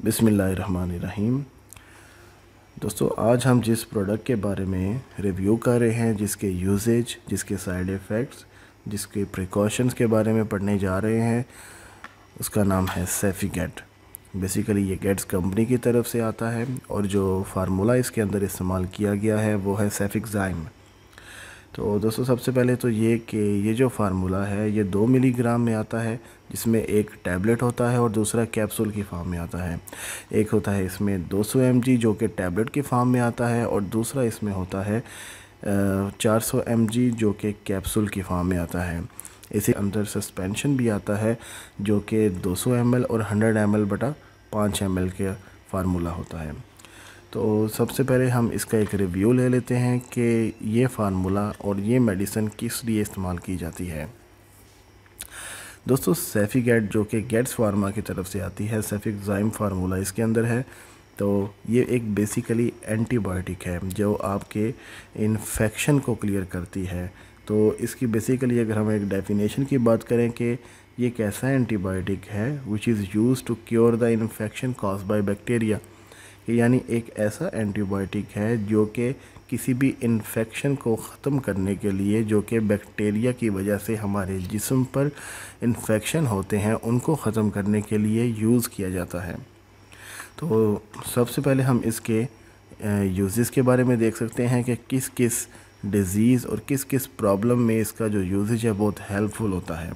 बिस्मिल्लाहिर्रहमानिर्रहीम। दोस्तों, आज हम जिस प्रोडक्ट के बारे में रिव्यू कर रहे हैं, जिसके यूजेज, जिसके साइड इफ़ेक्ट्स, जिसके प्रिकॉशंस के बारे में पढ़ने जा रहे हैं, उसका नाम है सेफिगेट। बेसिकली ये गेट्स कंपनी की तरफ से आता है और जो फार्मूला इसके अंदर इस्तेमाल किया गया है वो है सेफिक्साइम। तो दोस्तों, सबसे पहले तो ये कि ये जो फार्मूला है ये 2 मिलीग्राम में आता है, जिसमें एक टैबलेट होता है और दूसरा कैप्सूल की फॉर्म में आता है। एक होता है इसमें 200 mg जो कि टैबलेट की फॉर्म में आता है, और दूसरा इसमें होता है 400 mg जो कि कैप्सूल की फॉर्म में आता है। इसी अंदर सस्पेंशन भी आता है जो कि 200 ml और 100 ml बटा 5 ml के फार्मूला होता है। तो सबसे पहले हम इसका एक रिव्यू ले लेते हैं कि ये फार्मूला और ये मेडिसिन किस लिए इस्तेमाल की जाती है। दोस्तों, सेफिगेट जो कि गेट्स फार्मा की तरफ से आती है, सेफिक्साइम फार्मूला इसके अंदर है। तो ये एक बेसिकली एंटीबायोटिक है जो आपके इन्फेक्शन को क्लियर करती है। तो इसकी बेसिकली अगर हम एक डेफिनेशन की बात करें कि ये कैसा एंटीबायोटिक है, which is used to cure the infection caused by bacteria, यानी एक ऐसा एंटीबायोटिक है जो कि किसी भी इन्फेक्शन को ख़त्म करने के लिए, जो कि बैक्टीरिया की वजह से हमारे जिस्म पर इन्फेक्शन होते हैं, उनको ख़त्म करने के लिए यूज़ किया जाता है। तो सबसे पहले हम इसके यूज़ेस के बारे में देख सकते हैं कि किस किस डिज़ीज़ और किस किस प्रॉब्लम में इसका जो यूजेज है बहुत हेल्पफुल होता है।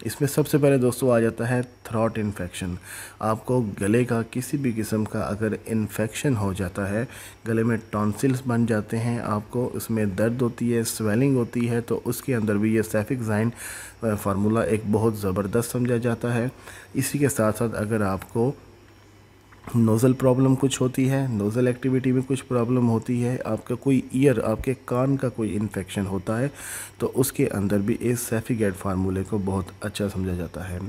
इसमें सबसे पहले दोस्तों आ जाता है थ्रोट इन्फेक्शन। आपको गले का किसी भी किस्म का अगर इन्फेक्शन हो जाता है, गले में टॉन्सिल्स बन जाते हैं, आपको उसमें दर्द होती है, स्वेलिंग होती है, तो उसके अंदर भी ये सेफिक्साइम फार्मूला एक बहुत ज़बरदस्त समझा जाता है। इसी के साथ साथ अगर आपको नोज़ल प्रॉब्लम कुछ होती है, नोज़ल एक्टिविटी में कुछ प्रॉब्लम होती है, आपका कोई ईयर, आपके कान का कोई इन्फेक्शन होता है, तो उसके अंदर भी इस सेफिगेट फार्मूले को बहुत अच्छा समझा जाता है।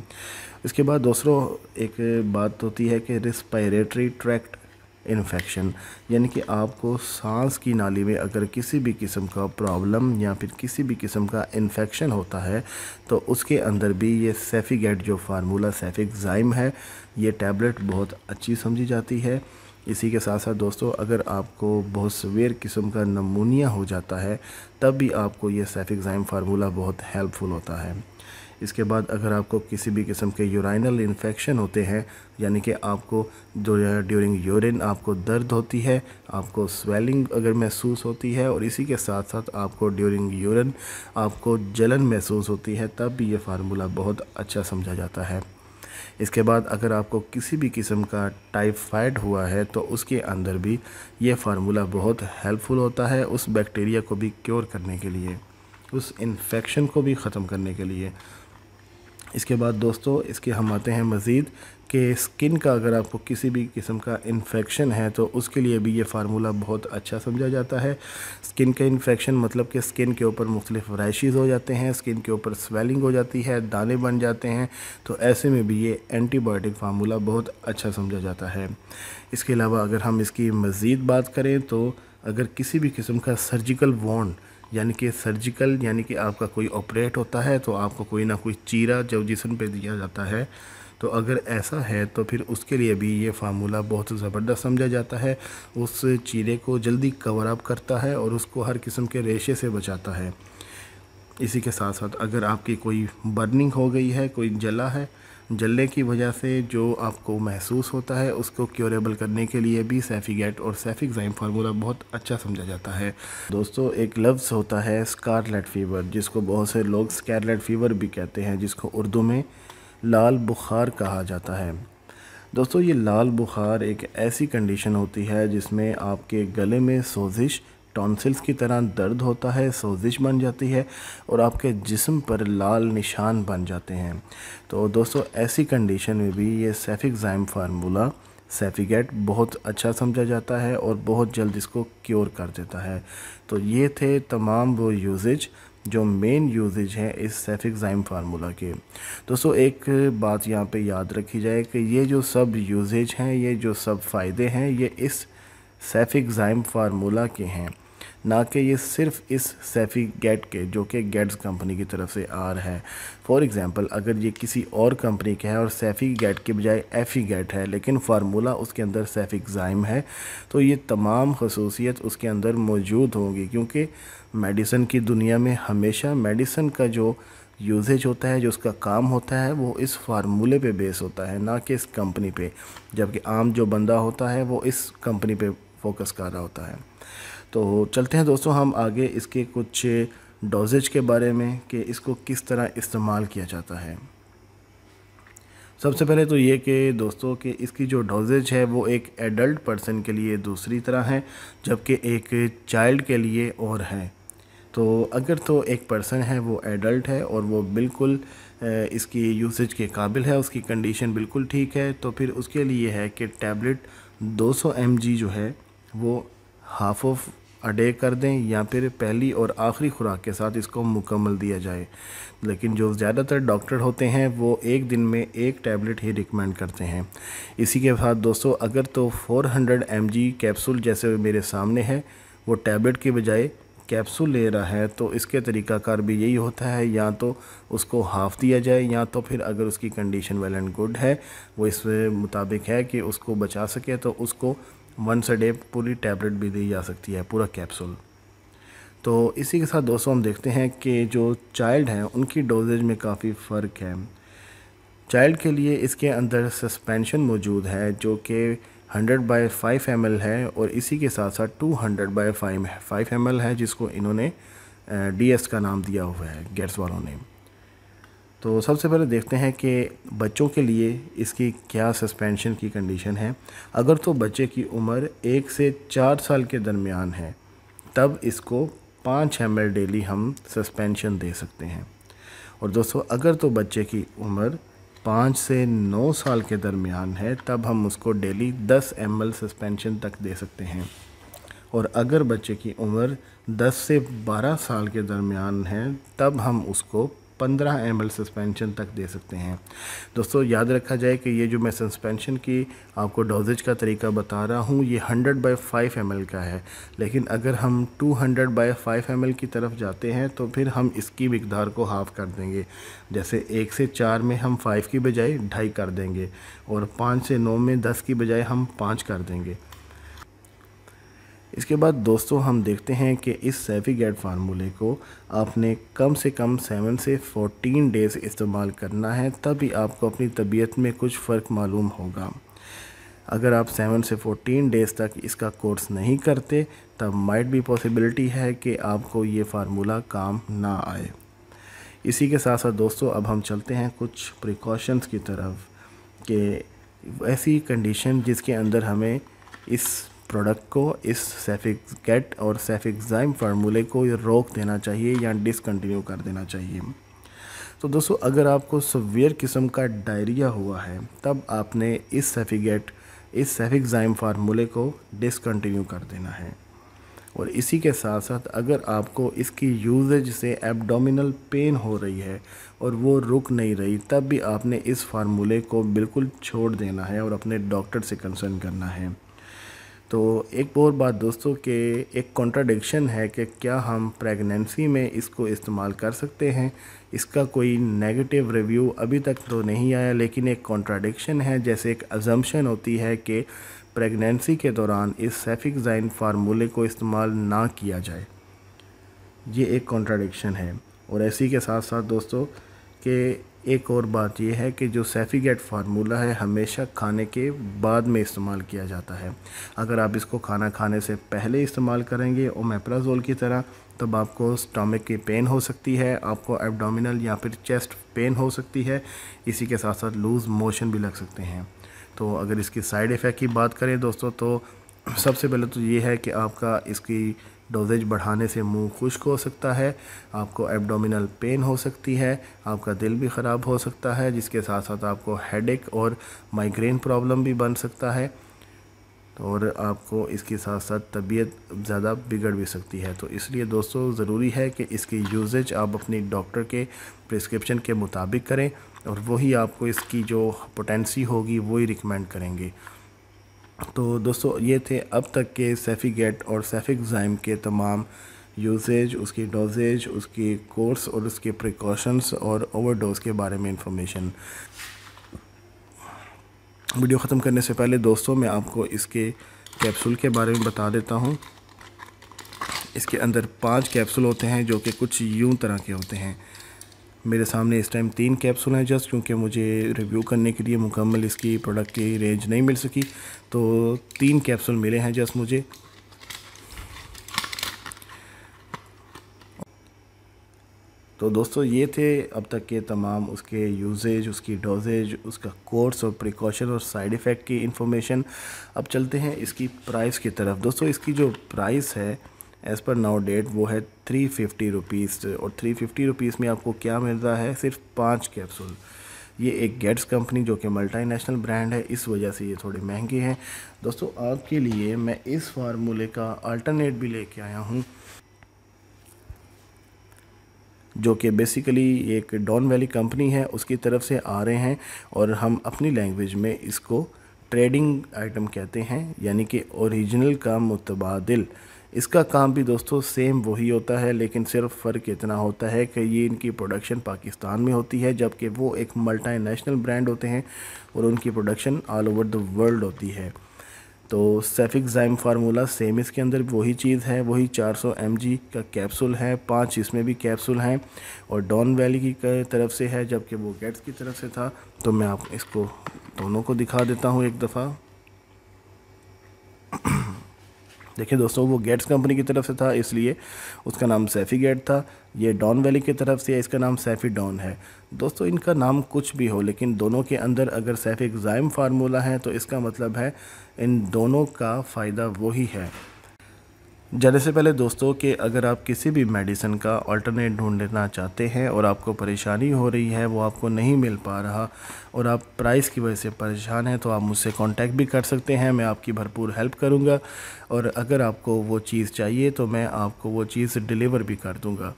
इसके बाद दूसरों एक बात होती है कि रिस्पायरेटरी ट्रैक्ट इन्फेक्शन, यानी कि आपको सांस की नाली में अगर किसी भी किस्म का प्रॉब्लम या फिर किसी भी किस्म का इन्फेक्शन होता है, तो उसके अंदर भी ये सेफिगेट जो फार्मूला सेफिक्साइम है, ये टैबलेट बहुत अच्छी समझी जाती है। इसी के साथ साथ दोस्तों, अगर आपको बहुत सीवियर किस्म का नमूनिया हो जाता है, तब भी आपको ये सेफिक्साइम फार्मूला बहुत हेल्पफुल होता है। इसके बाद अगर आपको किसी भी किस्म के यूराइनल इन्फेक्शन होते हैं, यानी कि आपको जो ड्यूरिंग यूरिन आपको दर्द होती है, आपको स्वेलिंग अगर महसूस होती है, और इसी के साथ साथ आपको ड्यूरिंग यूरिन आपको जलन महसूस होती है, तब भी ये फार्मूला बहुत अच्छा समझा जाता है। इसके बाद अगर आपको किसी भी किस्म का टाइफाइड हुआ है, तो उसके अंदर भी ये फार्मूला बहुत हेल्पफुल होता है उस बैक्टीरिया को भी क्योर करने के लिए, उस इन्फेक्शन को भी ख़त्म करने के लिए। इसके बाद दोस्तों, इसके हम आते हैं मज़ीद कि स्किन का अगर आपको किसी भी किस्म का इन्फेक्शन है, तो उसके लिए भी ये फार्मूला बहुत अच्छा समझा जाता है। स्किन का इन्फेक्शन मतलब कि स्किन के ऊपर मुख्तलिफ रैशेस हो जाते हैं, स्किन के ऊपर स्वेलिंग हो जाती है, दाने बन जाते हैं, तो ऐसे में भी ये एंटीबायोटिक फार्मूला बहुत अच्छा समझा जाता है। इसके अलावा अगर हम इसकी मज़ीद बात करें, तो अगर किसी भी किस्म का सर्जिकल वॉन्ड, यानी कि सर्जिकल यानी कि आपका कोई ऑपरेट होता है, तो आपको कोई ना कोई चीरा जो जिस्म पे दिया जाता है, तो अगर ऐसा है तो फिर उसके लिए भी ये फार्मूला बहुत ज़बरदस्त समझा जाता है। उस चीरे को जल्दी कवर अप करता है और उसको हर किस्म के रेशे से बचाता है। इसी के साथ साथ अगर आपकी कोई बर्निंग हो गई है, कोई जला है, जलने की वजह से जो आपको महसूस होता है, उसको क्योरेबल करने के लिए भी सेफिगेट और सेफिक्साइम फार्मूला बहुत अच्छा समझा जाता है। दोस्तों, एक लफ्ज़ होता है स्कारलेट फ़ीवर, जिसको बहुत से लोग स्कारलेट फ़ीवर भी कहते हैं, जिसको उर्दू में लाल बुखार कहा जाता है। दोस्तों, ये लाल बुखार एक ऐसी कंडीशन होती है जिसमें आपके गले में सोजिश, टॉन्सिल्स की तरह दर्द होता है, सोजिश बन जाती है और आपके जिस्म पर लाल निशान बन जाते हैं। तो दोस्तों, ऐसी कंडीशन में भी ये सेफिक्साइम फार्मूला सेफिगेट बहुत अच्छा समझा जाता है और बहुत जल्द इसको क्योर कर देता है। तो ये थे तमाम वो यूजेज जो मेन यूजेज हैं इस सेफिक्साइम फार्मूला के। दोस्तों, एक बात यहाँ पे याद रखी जाए कि ये जो सब यूजेज हैं, ये जो सब फ़ायदे हैं, ये इस सेफिक्साइम फार्मूला के हैं, ना कि ये सिर्फ इस सैफी गेट के, जो कि गेट्स कंपनी की तरफ से आ रहा है। फॉर एग्ज़ाम्पल अगर ये किसी और कंपनी का है और सैफी गेट के बजाय एफ़ी गेट है, लेकिन फार्मूला उसके अंदर सेफिक्ज़ाइम है, तो ये तमाम खसूसियत उसके अंदर मौजूद होंगी, क्योंकि मेडिसिन की दुनिया में हमेशा मेडिसिन का जो यूजेज होता है, जो उसका काम होता है, वो इस फार्मूले पे बेस होता है, ना कि इस कंपनी पे। जबकि आम जो बंदा होता है वो इस कंपनी पे फोकस कर रहा होता है। तो चलते हैं दोस्तों हम आगे इसके कुछ डोजेज के बारे में कि इसको किस तरह इस्तेमाल किया जाता है। सबसे पहले तो ये कि दोस्तों कि इसकी जो डोजेज है वो एक एडल्ट पर्सन के लिए दूसरी तरह है, जबकि एक चाइल्ड के लिए और है। तो अगर तो एक पर्सन है वो एडल्ट है और वो बिल्कुल इसकी यूसेज के काबिल है, उसकी कंडीशन बिल्कुल ठीक है, तो फिर उसके लिए है कि टैबलेट 200 mg जो है वो हाफ ऑफ अ डे कर दें, या फिर पहली और आखिरी खुराक के साथ इसको मुकम्मल दिया जाए। लेकिन जो ज़्यादातर डॉक्टर होते हैं वो एक दिन में एक टैबलेट ही रिकमेंड करते हैं। इसी के साथ दोस्तों अगर तो 400 mg कैप्सूल जैसे मेरे सामने है, वो टैबलेट के बजाय कैप्सूल ले रहा है, तो इसके तरीक़ाकार भी यही होता है, या तो उसको हाफ़ दिया जाए, या तो फिर अगर उसकी कंडीशन वेल एंड गुड है, वो इस मुताबिक है कि उसको बचा सके, तो उसको वंस अ डे पूरी टैबलेट भी दी जा सकती है, पूरा कैप्सूल। तो इसी के साथ दोस्तों हम देखते हैं कि जो चाइल्ड हैं उनकी डोजेज में काफ़ी फ़र्क है। चाइल्ड के लिए इसके अंदर सस्पेंशन मौजूद है जो कि 100/5 ml है, और इसी के साथ साथ 200/5 ml है, जिसको इन्होंने DS का नाम दिया हुआ है गेट्स वालों ने। तो सबसे पहले देखते हैं कि बच्चों के लिए इसकी क्या सस्पेंशन की कंडीशन है। अगर तो बच्चे की उम्र 1 से 4 साल के दरमियान है, तब इसको 5 ml डेली हम सस्पेंशन दे सकते हैं। और दोस्तों अगर तो बच्चे की उम्र 5 से 9 साल के दरमियान है, तब हम उसको डेली 10 ml सस्पेंशन तक दे सकते हैं। और अगर बच्चे की उम्र 10 से 12 साल के दरमियान है, तब हम उसको 15 ml सस्पेंशन तक दे सकते हैं। दोस्तों याद रखा जाए कि ये जो मैं सस्पेंशन की आपको डोजेज का तरीका बता रहा हूँ, ये 100/5 ml का है, लेकिन अगर हम 200/5 ml की तरफ जाते हैं तो फिर हम इसकी मिक़दार को हाफ़ कर देंगे। जैसे 1 से 4 में हम 5 की बजाय 2.5 कर देंगे, और 5 से 9 में 10 की बजाय हम 5 कर देंगे। इसके बाद दोस्तों हम देखते हैं कि इस सेफिगेट फार्मूले को आपने कम से कम 7 से 14 डेज़ इस्तेमाल करना है, तभी आपको अपनी तबीयत में कुछ फ़र्क मालूम होगा। अगर आप 7 से 14 डेज़ तक इसका कोर्स नहीं करते, तब माइट भी पॉसिबिलिटी है कि आपको ये फार्मूला काम ना आए। इसी के साथ साथ दोस्तों अब हम चलते हैं कुछ प्रिकॉशंस की तरफ, कि ऐसी कंडीशन जिसके अंदर हमें इस प्रोडक्ट को, इस सेफिगेट और सेफिक्ज़ाइम फार्मूले को रोक देना चाहिए या डिसकंटिन्यू कर देना चाहिए। तो दोस्तों अगर आपको सीवियर किस्म का डायरिया हुआ है, तब आपने इस सेफिक्ज़ाइम फार्मूले को डिसकंटिन्यू कर देना है। और इसी के साथ साथ अगर आपको इसकी यूजेज से एब्डोमिनल पेन हो रही है और वो रुक नहीं रही, तब भी आपने इस फार्मूले को बिल्कुल छोड़ देना है और अपने डॉक्टर से कंसल्ट करना है। तो एक और बात दोस्तों कि एक कॉन्ट्राडिक्शन है कि क्या हम प्रेगनेंसी में इसको इस्तेमाल कर सकते हैं। इसका कोई नेगेटिव रिव्यू अभी तक तो नहीं आया, लेकिन एक कॉन्ट्राडिक्शन है, जैसे एक अजम्पशन होती है कि प्रेगनेंसी के दौरान इस सेफिक्ज़ाइम फार्मूले को इस्तेमाल ना किया जाए। ये एक कॉन्ट्राडिक्शन है। और इसी के साथ साथ दोस्तों कि एक और बात यह है कि जो सेफिगेट फार्मूला है हमेशा खाने के बाद में इस्तेमाल किया जाता है। अगर आप इसको खाना खाने से पहले इस्तेमाल करेंगे ओमेप्राजोल की तरह, तब आपको स्टमक की पेन हो सकती है, आपको एब्डोमिनल या फिर चेस्ट पेन हो सकती है, इसी के साथ साथ लूज़ मोशन भी लग सकते हैं। तो अगर इसकी साइड इफ़ेक्ट की बात करें दोस्तों, तो सबसे पहले तो ये है कि आपका इसकी डोजेज बढ़ाने से मुंह खुश्क हो सकता है, आपको एब्डोमिनल पेन हो सकती है, आपका दिल भी ख़राब हो सकता है, जिसके साथ साथ आपको हेडेक और माइग्रेन प्रॉब्लम भी बन सकता है, और आपको इसके साथ साथ तबीयत ज़्यादा बिगड़ भी सकती है। तो इसलिए दोस्तों ज़रूरी है कि इसकी यूजेज आप अपनी डॉक्टर के प्रिस्क्रिप्शन के मुताबिक करें, और वही आपको इसकी जो पोटेंसी होगी वही रिकमेंड करेंगे। तो दोस्तों ये थे अब तक के सेफीगेट और सेफिक्ज़ाइम के तमाम यूसेज, उसकी डोजेज, उसकी कोर्स और उसके प्रिकॉशंस और ओवरडोज के बारे में इंफॉर्मेशन। वीडियो ख़त्म करने से पहले दोस्तों मैं आपको इसके कैप्सूल के बारे में बता देता हूँ। इसके अंदर 5 कैप्सूल होते हैं जो कि कुछ यूं तरह के होते हैं। मेरे सामने इस टाइम 3 कैप्सूल हैं जस्ट, क्योंकि मुझे रिव्यू करने के लिए मुकम्मल इसकी प्रोडक्ट की रेंज नहीं मिल सकी, तो 3 कैप्सूल मिले हैं जस्ट मुझे। तो दोस्तों ये थे अब तक के तमाम उसके यूजेज, उसकी डोजेज, उसका कोर्स और प्रिकॉशन और साइड इफ़ेक्ट की इंफॉर्मेशन। अब चलते हैं इसकी प्राइस की तरफ। दोस्तों इसकी जो प्राइस है एज़ पर नाउ डेट वो है 350 रुपीज़, और 350 रुपीज़ में आपको क्या मिल रहा है, सिर्फ 5 कैप्सूल। ये एक गेट्स कंपनी जो कि मल्टीनेशनल ब्रांड है, इस वजह से ये थोड़े महंगे हैं। दोस्तों आपके लिए मैं इस फार्मूले का अल्टरनेट भी लेके आया हूँ, जो कि बेसिकली एक डॉन वैली कंपनी है, उसकी तरफ से आ रहे हैं, और हम अपनी लैंग्वेज में इसको ट्रेडिंग आइटम कहते हैं, यानी कि ओरिजिनल का मुतबादिल। इसका काम भी दोस्तों सेम वही होता है, लेकिन सिर्फ फ़र्क इतना होता है कि ये इनकी प्रोडक्शन पाकिस्तान में होती है, जबकि वो एक मल्टीनेशनल ब्रांड होते हैं और उनकी production all over the world होती है। तो सेफिक्ज़ाइम फार्मूला सेम इसके अंदर वही चीज़ है, वही 400 mg का कैप्सूल है, 5 इसमें भी कैप्सूल हैं, और डॉन वैली की तरफ से है, जबकि वो गेट्स की तरफ से था। तो मैं आप इसको दोनों को दिखा देता हूँ एक दफ़ा। देखिए दोस्तों, वो गेट्स कंपनी की तरफ से था इसलिए उसका नाम सेफीगेट था। ये डॉन वैली की तरफ से है, इसका नाम सेफीडॉन है। दोस्तों इनका नाम कुछ भी हो, लेकिन दोनों के अंदर अगर सेफिक्ज़ाइम फार्मूला है तो इसका मतलब है इन दोनों का फ़ायदा वही है। जाने से पहले दोस्तों कि अगर आप किसी भी मेडिसिन का अल्टरनेट ढूंढना चाहते हैं और आपको परेशानी हो रही है, वो आपको नहीं मिल पा रहा और आप प्राइस की वजह से परेशान हैं, तो आप मुझसे कांटेक्ट भी कर सकते हैं। मैं आपकी भरपूर हेल्प करूंगा, और अगर आपको वो चीज़ चाहिए तो मैं आपको वो चीज़ डिलीवर भी कर दूंगा।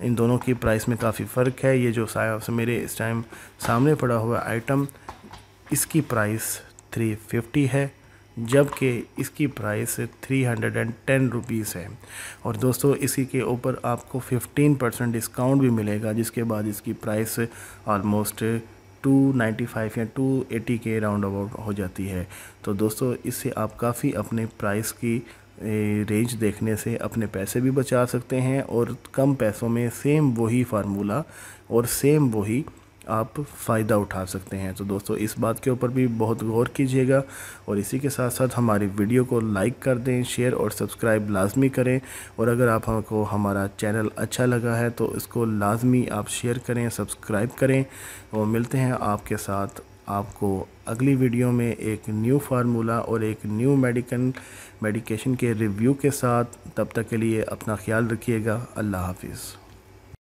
इन दोनों की प्राइस में काफ़ी फ़र्क है। ये जो मेरे इस टाइम सामने पड़ा हुआ आइटम, इसकी प्राइस 350 है, जबकि इसकी प्राइस 310 रुपीज़ है। और दोस्तों इसी के ऊपर आपको 15% डिस्काउंट भी मिलेगा, जिसके बाद इसकी प्राइस ऑलमोस्ट 295 या 280 के राउंड अबाउट हो जाती है। तो दोस्तों इससे आप काफ़ी अपने प्राइस की रेंज देखने से अपने पैसे भी बचा सकते हैं, और कम पैसों में सेम वही फार्मूला और सेम वही आप फ़ायदा उठा सकते हैं। तो दोस्तों इस बात के ऊपर भी बहुत गौर कीजिएगा, और इसी के साथ साथ हमारी वीडियो को लाइक कर दें, शेयर और सब्सक्राइब लाजमी करें। और अगर आपको हमारा चैनल अच्छा लगा है तो इसको लाजमी आप शेयर करें, सब्सक्राइब करें, और मिलते हैं आपके साथ आपको अगली वीडियो में एक न्यू फार्मूला और एक न्यू मेडिकेशन के रिव्यू के साथ। तब तक के लिए अपना ख्याल रखिएगा। अल्लाह हाफिज़।